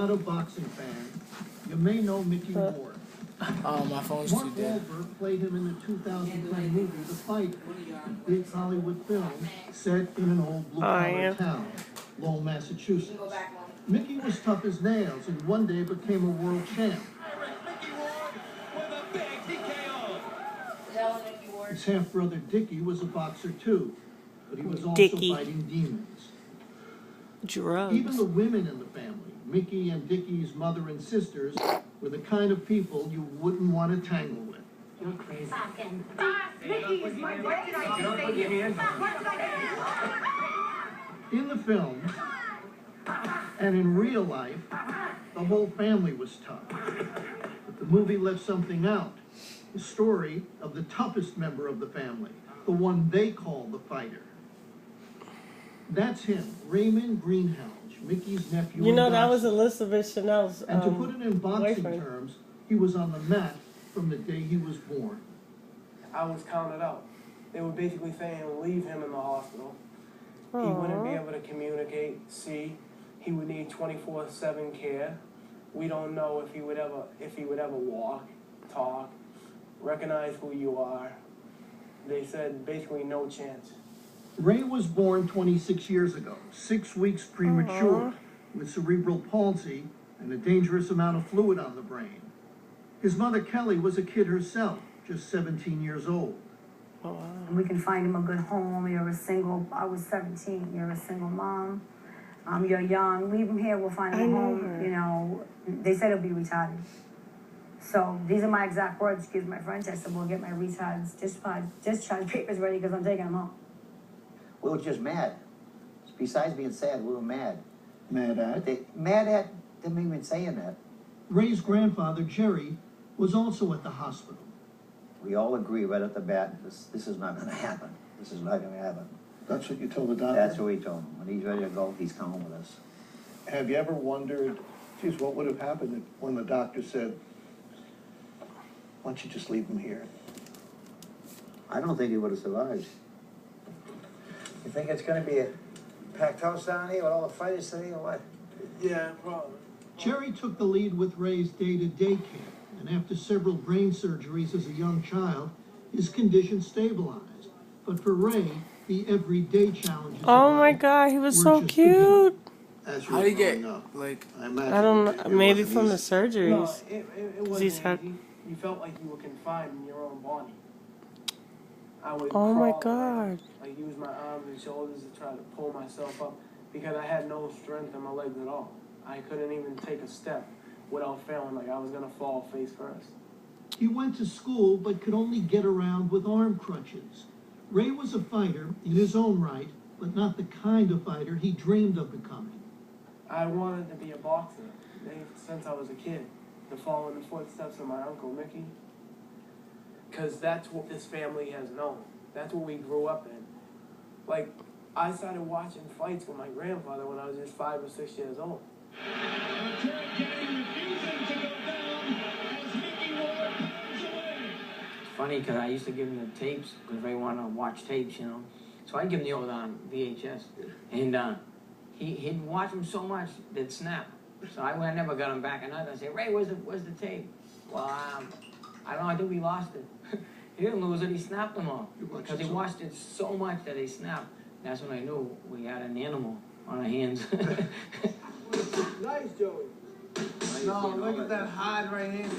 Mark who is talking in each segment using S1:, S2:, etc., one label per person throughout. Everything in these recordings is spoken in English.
S1: not a boxing fan, you may know Mickey Ward.
S2: Oh, my phone's too dead.
S1: Mark Wahlberg played him in the 2010 movie The Fighter, a big Hollywood film set in an old blue-collar town, Lowell, Massachusetts. Mickey was tough as nails and one day became a world champ. His half-brother Dickie was a boxer too, but he was also fighting demons.
S3: Drugs.
S1: Even the women in the family, Mickey and Dickie's mother and sisters, were the kind of people you wouldn't want to tangle with.
S4: You're crazy.
S5: Mickey is my what did I just say? What did I
S1: In the film, and in real life, the whole family was tough. But the movie left something out. The story of the toughest member of the family, the one they call the fighter. That's him, Raiven Greenhalge, Mickey's nephew.
S3: You know, that was Elizabeth Chanel's
S1: And to put it in boxing
S3: boyfriend.
S1: terms, he was on the mat from the day he was born.
S2: I was counted out. They were basically saying, leave him in the hospital. He wouldn't be able to communicate, see. He would need 24/7 care. We don't know if he would ever walk, talk, recognize who you are. They said basically no chance.
S1: Ray was born 26 years ago, 6 weeks premature, with cerebral palsy and a dangerous amount of fluid on the brain. His mother, Kelly, was a kid herself, just 17 years old.
S5: We can find him a good home. I was 17, you're a single mom. You're young, leave him here, we'll find him a home. You know, they said he'll be retarded. So these are my exact words, excuse my French. I said, we'll get my discharge papers ready because I'm taking him home.
S6: We were just mad. Besides being sad, we were mad.
S1: Mad at?
S6: Mad at them even saying that.
S1: Ray's grandfather, Jerry, was also at the hospital.
S6: We all agree right at the bat, this is not going to happen. This is not going to happen.
S1: That's what you told the doctor?
S6: That's what we told him. When he's ready to go, he's coming with us.
S1: Have you ever wondered, geez, what would have happened when the doctor said, why don't you just leave him here?
S6: I don't think he would have survived. You think it's going to be a packed house down here with all the fighters today or what?
S2: Yeah, probably.
S1: Jerry took the lead with Ray's day-to-day care, and after several brain surgeries as a young child, his condition stabilized. But for Ray, the everyday challenges.
S3: Oh my God, he was so cute.
S2: How did he get, like...
S3: I don't know, maybe from the surgeries.
S2: No, it wasn't easy. You felt like you were confined in your own body. I would
S3: Oh my
S2: crawl
S3: God.
S2: around, like use my arms and shoulders to try to pull myself up because I had no strength in my legs at all. I couldn't even take a step without feeling like I was going to fall face first.
S1: He went to school but could only get around with arm crutches. Ray was a fighter in his own right, but not the kind of fighter he dreamed of becoming.
S2: I wanted to be a boxer since I was a kid, to follow in the footsteps of my Uncle Mickey. Because that's what this family has known. That's what we grew up in. Like, I started watching fights with my grandfather when I was just 5 or 6 years old.
S4: It's funny because I used to give him the tapes because they want to watch tapes, you know. So I'd give him the old VHS. And he'd watch them so much, they'd snap. So I never got him back another. I'd say, Ray, where's the tape? Well, I don't know, I think we lost it. He didn't lose it, he snapped them all. Because he watched it so much that they snapped. That's when I knew we had an animal on our hands.
S2: Nice, Joey. No, look at that hide right hand.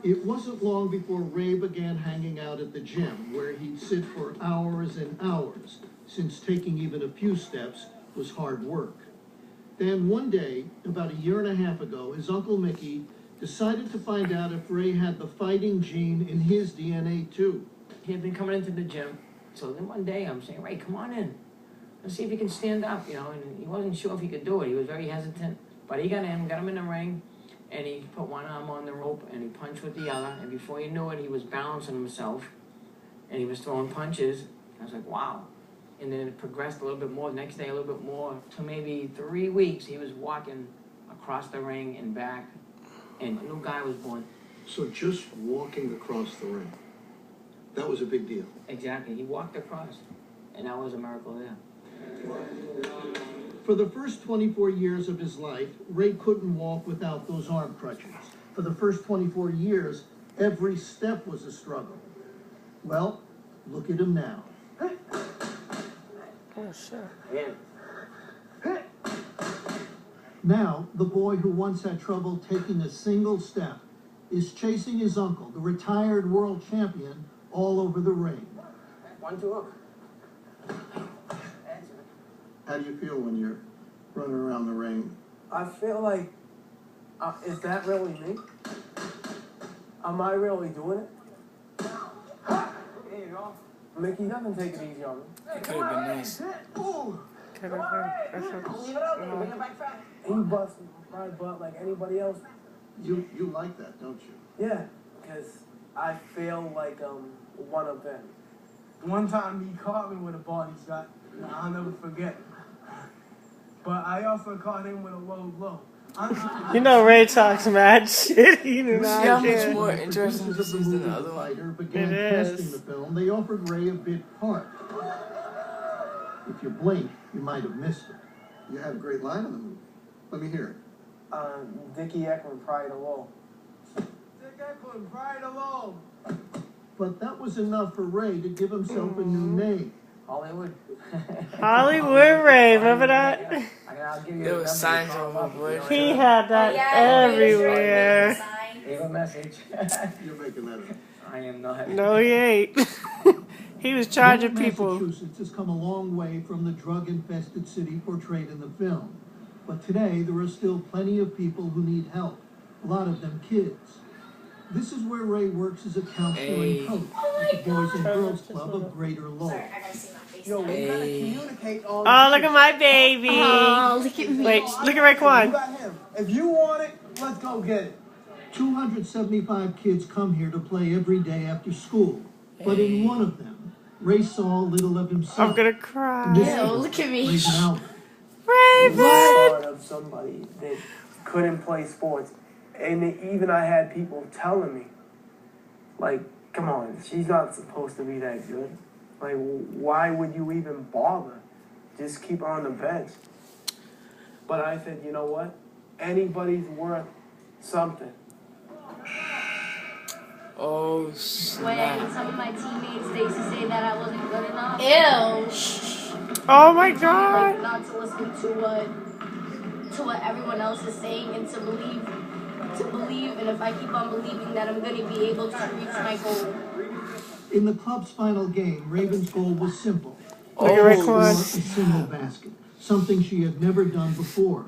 S1: It wasn't long before Ray began hanging out at the gym, where he'd sit for hours and hours, since taking even a few steps was hard work. Then one day, about 1.5 years ago, his Uncle Mickey decided to find out if Ray had the fighting gene in his DNA too.
S4: He had been coming into the gym, so then one day I'm saying, Ray, come on in. Let's see if he can stand up, you know, and he wasn't sure if he could do it. He was very hesitant, but he got him in the ring, and he put one arm on the rope, and he punched with the other, and before you knew it, he was balancing himself, and he was throwing punches. I was like, wow. And then it progressed a little bit more, the next day a little bit more, to maybe 3 weeks, he was walking across the ring and back, and a new guy was born.
S1: So just walking across the ring, that was a big deal.
S4: Exactly, he walked across, and that was a miracle there.
S1: For the first 24 years of his life, Ray couldn't walk without those arm crutches. For the first 24 years, every step was a struggle. Well, look at him now.
S3: Oh, sure.
S1: Now, the boy who once had trouble taking a single step is chasing his uncle, the retired world champion, all over the ring.
S4: 1, 2, up.
S1: How do you feel when you're running around the ring?
S2: I feel like, is that really me? Am I really doing it? There you go. Mickey doesn't take it easy on me.
S7: It could have been nice.
S2: Ooh.
S3: Could have been.
S4: Leave it out there, bring it back fast.
S2: He busts my butt like anybody else.
S1: You like that, don't you?
S2: Yeah, because I feel like one of them. One time he caught me with a body shot. I'll never forget. But I also caught him with a low blow.
S3: You know Ray talks mad shit. He do not
S7: See how much
S3: care.
S7: more interesting this is than the other one?
S1: Fighter began
S3: It
S1: testing
S3: is.
S1: the film. They offered Ray a bit part. If you blink, you might have missed it. You had a great line in the movie. Let me hear it.
S2: Dickie Ekman, Pride Alone. Dick Ekman, Pride Alone.
S1: But that was enough for Ray to give himself a new name.
S4: Hollywood.
S3: Hollywood Ray, remember that?
S4: I'll give you
S7: There
S4: a
S7: was
S4: number,
S7: signs
S4: call
S7: on
S4: him
S7: my
S4: up,
S7: board.
S4: you know,
S3: He had that everywhere.
S4: leave a message.
S1: You're making that up.
S4: I am not.
S3: No, he ain't. He was charging
S1: Lowell,
S3: people.
S1: Massachusetts has come a long way from the drug-infested city portrayed in the film. But today, there are still plenty of people who need help. A lot of them kids. This is where Ray works as a counselor and coach at the Boys and Girls Club of Greater Lowell.
S2: Yo, we gotta communicate all
S3: Oh, look at my baby.
S8: Oh, look at me.
S3: Wait, look at
S2: You
S3: Raekwon.
S2: got him. If you want it, let's go get it.
S1: 275 kids come here to play every day after school. But in one of them, Ray saw little of himself.
S3: I'm gonna cry.
S1: This
S8: Ew,
S1: is
S8: look at me.
S1: Ray's an outlet.
S3: Raiven.
S2: Part of somebody that couldn't play sports, and even I had people telling me, like, come on, she's not supposed to be that good. Like, why would you even bother? Just keep her on the bench. But I said, you know what? Anybody's worth something.
S7: Oh,
S8: When
S7: snap.
S8: some of my teammates, they used to say that I wasn't good enough.
S3: Ew. Oh my
S8: Like,
S3: God.
S8: not to listen to what everyone else is saying and to believe, and if I keep on believing that I'm gonna be able to reach my goal.
S1: In the club's final game, Raven's goal was simple.
S3: Look at
S1: Score a
S3: Raekwon.
S1: single basket, something she had never done before.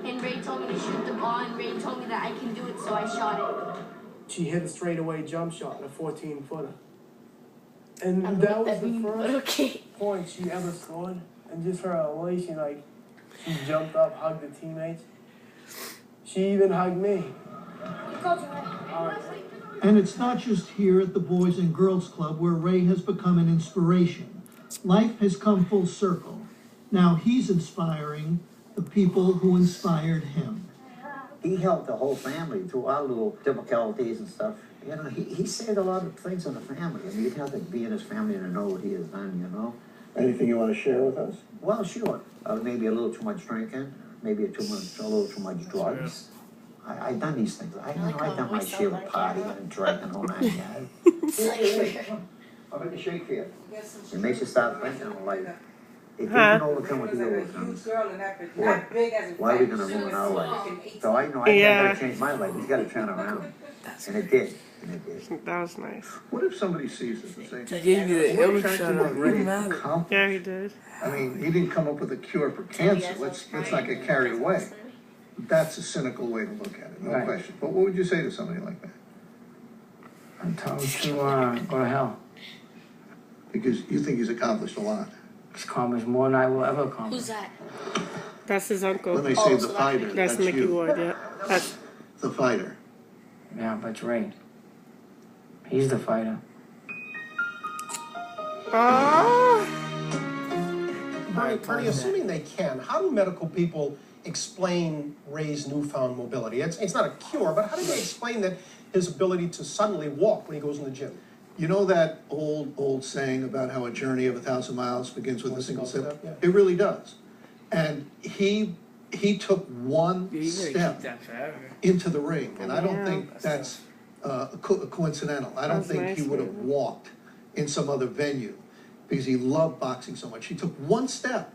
S8: And Ray told me to shoot the ball, and Ray told me that I can do it, so I shot it.
S2: She hit a straightaway jump shot, a 14-footer. And
S8: I
S2: that was
S8: looked at
S2: the
S8: me, but
S2: first
S8: okay.
S2: point she ever scored. And just her elation, like, she jumped up, hugged the teammates. She even hugged me. All right.
S1: And it's not just here at the Boys and Girls Club where Ray has become an inspiration. Life has come full circle. Now he's inspiring the people who inspired him.
S6: He helped the whole family through our little difficulties and stuff. You know, he saved a lot of things in the family. I mean, you'd have to be in his family to know what he has done, you know.
S1: Anything you want to share with us?
S6: Well, sure. Maybe a little too much drinking, maybe a little too much drugs. I done these things. I done my share of partying and drinking all night. I'll make a shake for you. It makes you start thinking of life. If you can overcome what he overcomes, why are we gonna ruin our life? So I know I gotta change my life. He's gotta turn around. And it did. And it did.
S3: That was nice.
S1: What if somebody sees it and say,
S7: He gave me the ill shut up.
S1: ready
S7: You
S1: to
S7: mad?
S1: accomplish?
S3: Yeah, he did.
S1: I mean, he didn't come up with a cure for cancer. Let's not get carried away. That's a cynical way to look at it, no
S4: Right.
S1: question. But what would you say to somebody like that?
S4: I'm told to go to hell.
S1: Because you think he's accomplished a lot.
S4: He's accomplished more than I will ever accomplish.
S8: Who's that?
S3: That's his
S1: When
S3: uncle.
S1: they say the fighter,
S3: That's Mickey
S1: you.
S3: Ward, yeah. That's
S1: The fighter.
S4: Yeah, but it's Ray. He's the fighter.
S3: oh.
S9: Bernie, assuming they can, how do medical people explain Ray's newfound mobility? It's not a cure, but how do they explain that his ability to suddenly walk when he goes in the gym?
S1: You know that old saying about how a journey of 1,000 miles begins with a single step?
S9: Yeah.
S1: It really does. And he took one
S7: Yeah, you gotta
S1: step
S7: keep that forever.
S1: into the ring, and I don't
S3: Yeah.
S1: think that's coincidental. I don't
S3: That's
S1: think
S3: nice,
S1: he would have
S3: Raiven.
S1: walked in some other venue because he loved boxing so much. He took one step